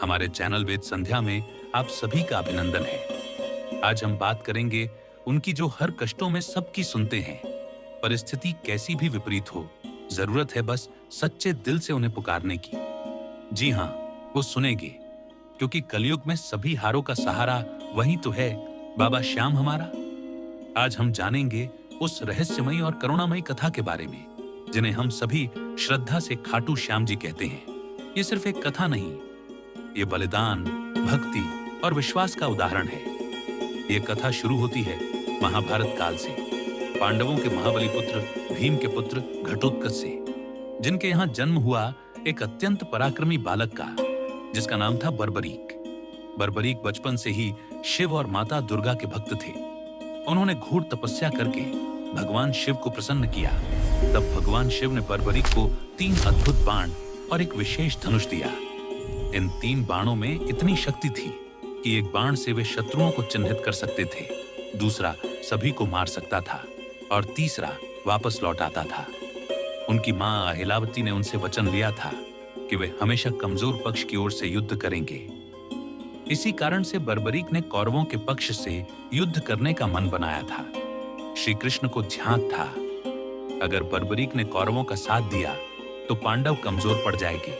हमारे चैनल वेद संध्या में आप सभी का अभिनंदन है। आज हम बात करेंगे उनकी जो हर कष्टों में सबकी सुनते हैं। परिस्थिति कैसी भी विपरीत हो, जरूरत है बस सच्चे दिल से उन्हें पुकारने की। जी हाँ, वो सुनेंगे, क्योंकि कलयुग में सभी हारों का सहारा वही तो है, बाबा श्याम हमारा। आज हम जानेंगे उस रहस्यमयी और करुणामयी कथा के बारे में, जिन्हें हम सभी श्रद्धा से खाटू श्याम जी कहते हैं। ये सिर्फ एक कथा नहीं, ये बलिदान, भक्ति और विश्वास का उदाहरण है। ये कथा शुरू होती है महाभारत काल से, पांडवों के महाबली पुत्र भीम के पुत्र घटोत्कच से, जिनके यहाँ जन्म हुआ एक अत्यंत पराक्रमी बालक का, जिसका नाम था बर्बरीक। बर्बरीक बचपन से ही शिव और माता दुर्गा के भक्त थे। उन्होंने घोर तपस्या करके भगवान शिव को प्रसन्न किया। तब भगवान शिव ने बर्बरीक को 3 अद्भुत बाण और एक विशेष धनुष दिया। इन 3 बाणों में इतनी शक्ति थी कि एक बाण से वे शत्रुओं को चिन्हित कर सकते थे, दूसरा सभी को मार सकता था और तीसरा वापस लौट आता था। उनकी मां अहिलावती ने उनसे वचन लिया था कि वे हमेशा कमजोर पक्ष की ओर से युद्ध करेंगे। इसी कारण से बर्बरीक ने कौरवों के पक्ष से युद्ध करने का मन बनाया था। श्री कृष्ण को ध्यान था, अगर बर्बरीक ने कौरवों का साथ दिया तो पांडव कमजोर पड़ जाएंगे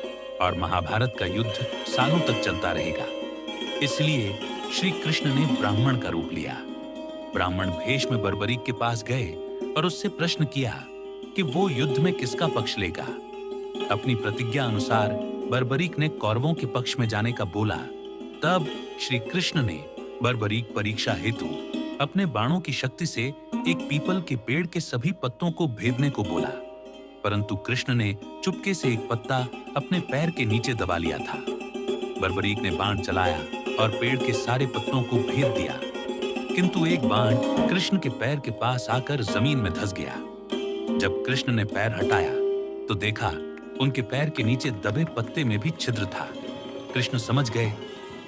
और महाभारत का युद्ध सालों तक चलता रहेगा। इसलिए श्री कृष्ण ने ब्राह्मण का रूप लिया। ब्राह्मण भेष में बर्बरीक के पास गए और उससे प्रश्न किया कि वो युद्ध में किसका पक्ष लेगा। अपनी प्रतिज्ञा अनुसार बर्बरीक ने कौरवों के पक्ष में जाने का बोला। तब श्री कृष्ण ने बर्बरीक परीक्षा हेतु अपने बाणों की शक्ति से एक पीपल के पेड़ के सभी पत्तों को भेदने को बोला, परंतु कृष्ण ने चुपके से एक पत्ता अपने पैर के नीचे दबा लिया था। बर्बरीक ने बाण चलाया और पेड़ के सारे पत्तों को भेद दिया, किंतु एक बाण कृष्ण के पैर के पास आकर जमीन में धंस गया। जब कृष्ण ने पैर हटाया तो देखा उनके पैर के नीचे दबे पत्ते में भी छिद्र था। कृष्ण समझ गए,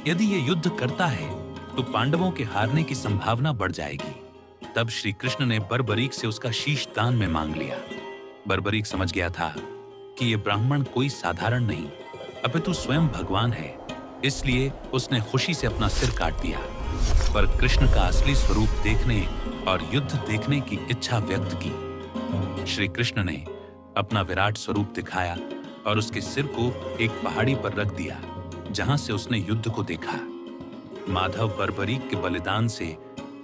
यदि ये युद्ध करता है तो पांडवों के हारने की संभावना बढ़ जाएगी। तब श्री कृष्ण ने बर्बरीक से उसका शीश दान में मांग लिया। बर्बरीक समझ गया था कि ये ब्राह्मण कोई साधारण नहीं, अपितु स्वयं भगवान है, इसलिए उसने खुशी से अपना सिर काट दिया। पर कृष्ण का असली स्वरूप देखने और युद्ध देखने की इच्छा व्यक्त की। श्री कृष्ण ने अपना विराट स्वरूप दिखाया और उसके सिर को एक पहाड़ी पर रख दिया, जहां से उसने युद्ध को देखा। माधव बर्बरीक के बलिदान से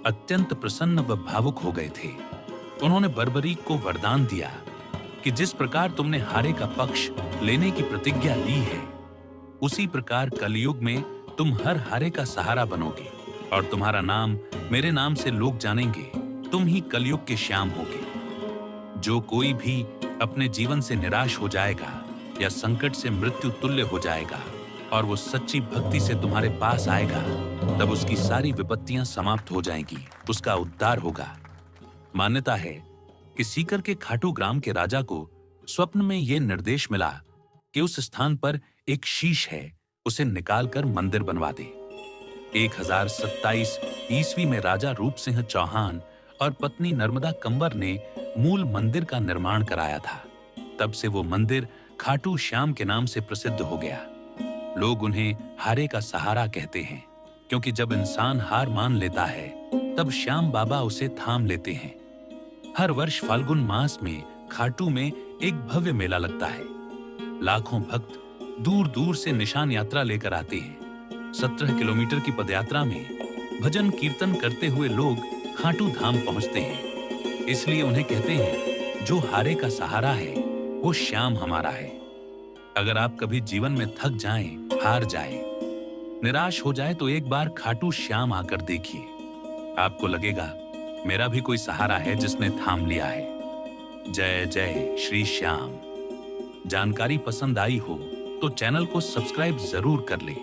अत्यंत प्रसन्न व भावुक हो गए थे। उन्होंने बर्बरीक को वरदान दिया कि जिस प्रकार तुमने हारे का पक्ष लेने की प्रतिज्ञा ली है, उसी प्रकार कलयुग में तुम हर हारे का सहारा बनोगे और तुम्हारा नाम मेरे नाम से लोग जानेंगे। तुम ही कलयुग के श्याम होगे। जो कोई भी अपने जीवन से निराश हो जाएगा या संकट से मृत्यु तुल्य हो जाएगा और वो सच्ची भक्ति से तुम्हारे पास आएगा, तब उसकी सारी विपत्तियां समाप्त हो जाएंगी, उसका उद्धार होगा। मान्यता है कि सीकर के खाटू ग्राम के राजा को स्वप्न में यह निर्देश मिला कि उस स्थान पर एक शीश है, उसे निकालकर मंदिर बनवा दे। 1027 ईस्वी में राजा रूप सिंह चौहान और पत्नी नर्मदा कंवर ने मूल मंदिर का निर्माण कराया था। तब से वो मंदिर खाटू श्याम के नाम से प्रसिद्ध हो गया। लोग उन्हें हारे का सहारा कहते हैं, क्योंकि जब इंसान हार मान लेता है तब श्याम बाबा उसे थाम लेते हैं। हर वर्ष फाल्गुन मास में खाटू में एक भव्य मेला लगता है। लाखों भक्त दूर दूर से निशान यात्रा लेकर आते हैं। 17 किलोमीटर की पदयात्रा में भजन कीर्तन करते हुए लोग खाटू धाम पहुंचते हैं। इसलिए उन्हें कहते हैं, जो हारे का सहारा है वो श्याम हमारा है। अगर आप कभी जीवन में थक जाएं, हार जाएं, निराश हो जाए तो एक बार खाटू श्याम आकर देखिए। आपको लगेगा मेरा भी कोई सहारा है जिसने थाम लिया है। जय जय श्री श्याम। जानकारी पसंद आई हो तो चैनल को सब्सक्राइब जरूर कर लें।